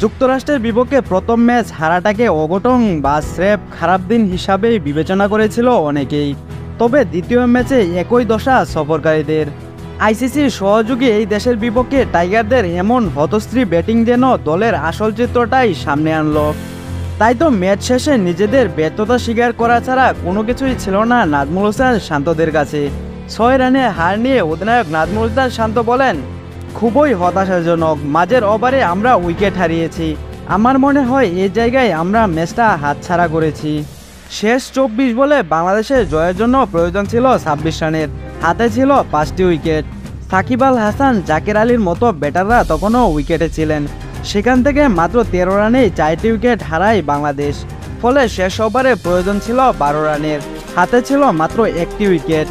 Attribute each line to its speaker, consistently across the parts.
Speaker 1: যুক্তরাষ্ট্রের বিপক্ষে প্রথম ম্যাচ হারাটাকে অঘটন বা স্রেফ খারাপ দিন হিসাবেই বিবেচনা করেছিল অনেকেই। তবে দ্বিতীয় ম্যাচে একই দশা সফরকারীদের। আইসিসির সহযোগী এই দেশের বিপক্ষে টাইগারদের এমন হতশ্রী ব্যাটিং যেন দলের আসল চিত্রটাই সামনে আনলো। তাই তো ম্যাচ শেষে নিজেদের ব্যর্থতা স্বীকার করা ছাড়া কোনো কিছুই ছিল না নাজমুল হোসেন শান্তদের কাছে। 6 রানে হার নিয়ে অধিনায়ক নাজমুল হোসেন শান্ত বলেন, খুবই হতাশাজনক। মাঝের ওভারে আমরা উইকেট হারিয়েছি। আমার মনে হয় এই জায়গায় আমরা ম্যাচটা হাতছাড়া করেছি। শেষ 24 বলে বাংলাদেশের জয়ের জন্য প্রয়োজন ছিল 26 রানের, হাতে ছিল 5টি উইকেট। সাকিব আল হাসান, জাকের আলীর মতো ব্যাটাররা তখনও উইকেটে ছিলেন। সেখান থেকে মাত্র 13 রানেই 4টি উইকেট হারায় বাংলাদেশ। ফলে শেষ ওভারে প্রয়োজন ছিল 12 রানের, হাতে ছিল মাত্র 1টি উইকেট।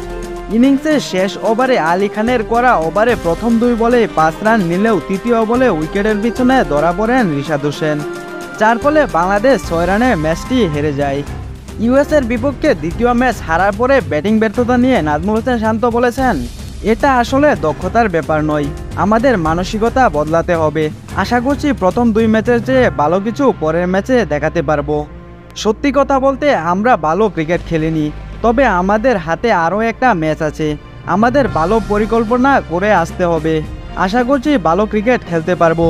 Speaker 1: ইনিংসের শেষ ওভারে আলী খানের করা ওভারে প্রথম 2 বলে 5 রান নিলেও তৃতীয় বলে উইকেটের পিছনে ধরা পড়েন রিশাদ হোসেন, যার ফলে বাংলাদেশ 6 রানে ম্যাচটি হেরে যায়। ইউএসের বিপক্ষে দ্বিতীয় ম্যাচ হারার পরে ব্যাটিং ব্যর্থতা নিয়ে নাজমুল হোসেন শান্ত বলেছেন, এটা আসলে দক্ষতার ব্যাপার নয়, আমাদের মানসিকতা বদলাতে হবে। আশা করছি প্রথম 2 ম্যাচের চেয়ে ভালো কিছু পরের ম্যাচে দেখাতে পারবো। সত্যি কথা বলতে আমরা ভালো ক্রিকেট খেলিনি, তবে আমাদের হাতে আরও একটা ম্যাচ আছে। আমাদের ভালো পরিকল্পনা করে আসতে হবে। আশা করছি ভালো ক্রিকেট খেলতে পারবো।